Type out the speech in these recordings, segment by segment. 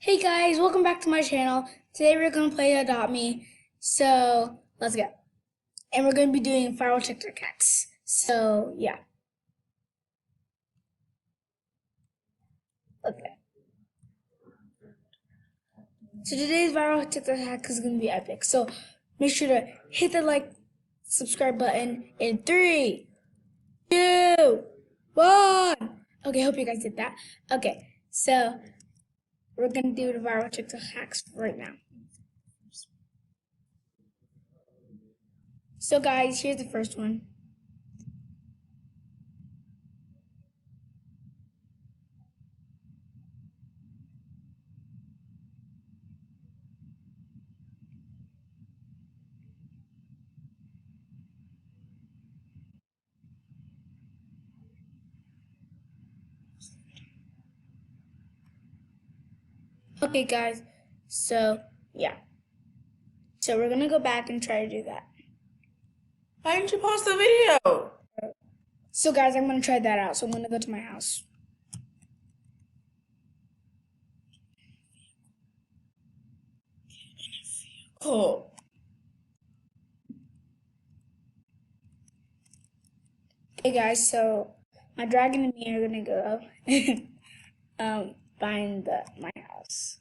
Hey guys, welcome back to my channel. Today we're going to play Adopt Me. So, let's go. And we're going to be doing viral TikTok hacks. So, yeah. Okay. So today's viral TikTok hack is going to be epic. So, make sure to hit the like, subscribe button in 3, 2, 1. Okay, hope you guys did that. Okay, so we're going to do the viral TikTok hacks right now. So guys, here's the first one. Okay guys, so yeah. So we're gonna go back and try to do that. Why didn't you post the video? So guys, I'm gonna try that out. So I'm gonna go to my house. Cool. Hey guys, so my dragon and me are gonna go find my house.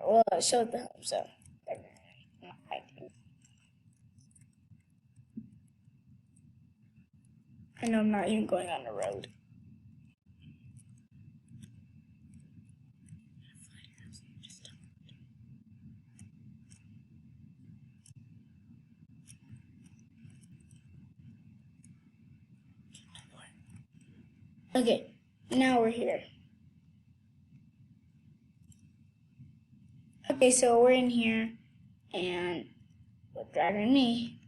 Well, show the home. So not fighting. I know I'm not even going on the road. Okay, now we're here. Okay, so we're in here, and with dragon and me.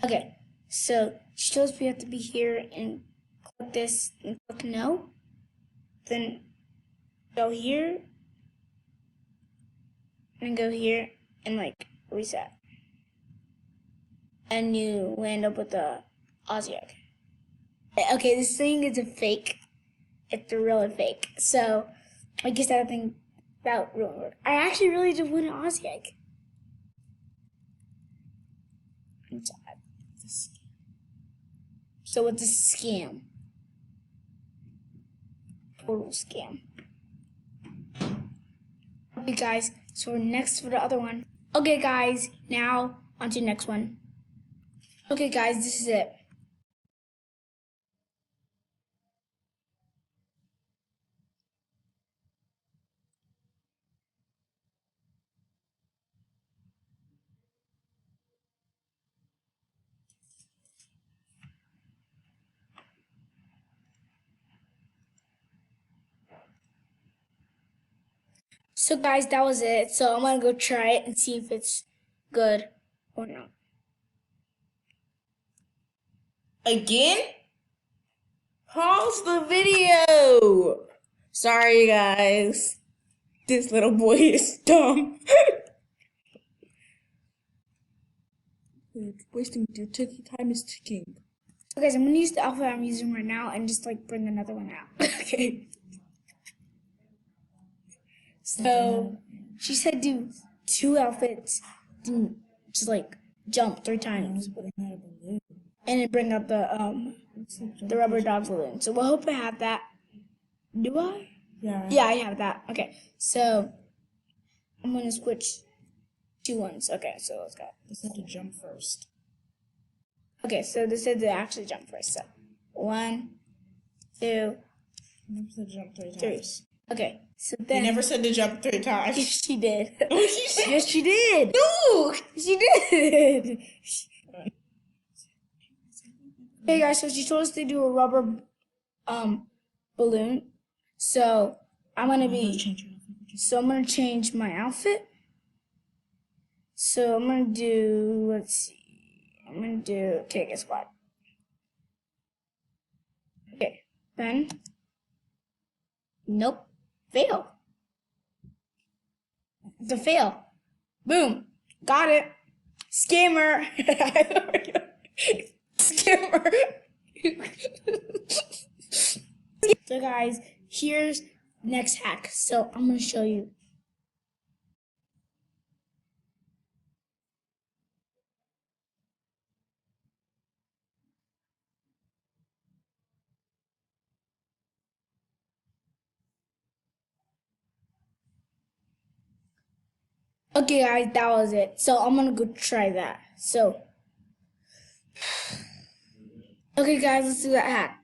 Okay, so she tells me we have to be here and click this and click no. Then go here and go here and like reset. And you land up with the Aussie egg. Okay, this thing is a fake. It's really fake. So I guess that thing that really worked. I actually really did win an Aussie egg. So it's a scam. Total scam. Okay guys, so we're next for the other one. Okay guys, now on to the next one. Okay guys, this is it. So guys, that was it. So I'm gonna go try it and see if it's good or not. Again? Pause the video. Sorry, guys. This little boy is dumb. Wasting your time is ticking. So guys, I'm gonna use the outfit I'm using right now and just like bring another one out. Okay. So she said do 2 outfits, then just like jump 3 times, and then bring out the rubber dog balloon. So we'll hope I have that. Do I? Yeah. Yeah, I have that. Okay, so I'm gonna switch 2 ones. Okay, so let's go. Let's have to jump first. Okay, so this is to actually jump first. So 1, 2, Never said jump 3 3. times. Okay, so You then never said to jump 3 times. yes, she did. She Yes, she did. No! She did. Hey guys, so she told us to do a rubber balloon. So I'm gonna change my outfit. So I'm gonna do, let's see. I'm gonna do, okay, guess what? Okay, then nope. Fail. It's a fail. Boom. Got it. Scammer. Scammer. So guys, here's next hack. So I'm gonna show you. Okay, guys, that was it. So I'm gonna go try that. So, okay, guys, let's do that hack.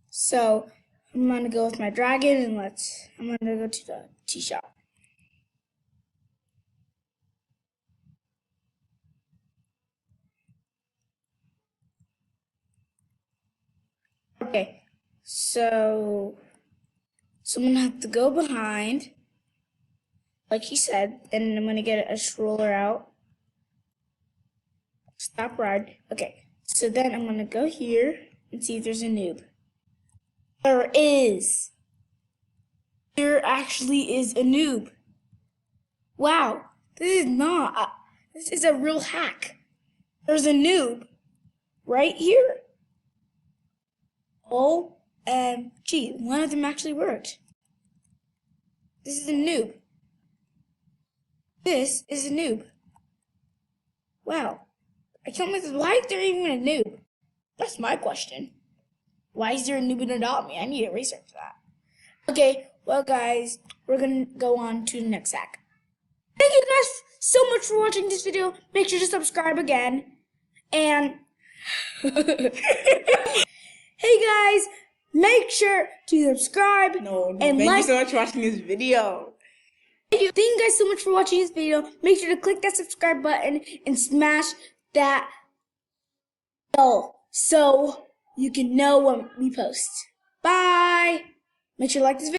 So I'm gonna go with my dragon and I'm gonna go to the tea shop. Okay, so I'm gonna have to go behind, like he said, and I'm gonna get a stroller out. Stop ride. Okay, so then I'm gonna go here and see if there's a noob. There is. There actually is a noob. Wow, this is not. This is a real hack. There's a noob right here. OMG, one of them actually worked. This is a noob. This is a noob. Wow. I can't believe, why is there even a noob? That's my question. Why is there a noob in Adopt Me? I need to research that. Okay, well guys, we're gonna go on to the next hack. Thank you guys so much for watching this video. Make sure to subscribe again. And hey guys, make sure to subscribe and Thank like. you so much for watching this video. Thank you guys so much for watching this video. Make sure to click that subscribe button and smash that bell so you can know when we post. Bye. Make sure to like this video.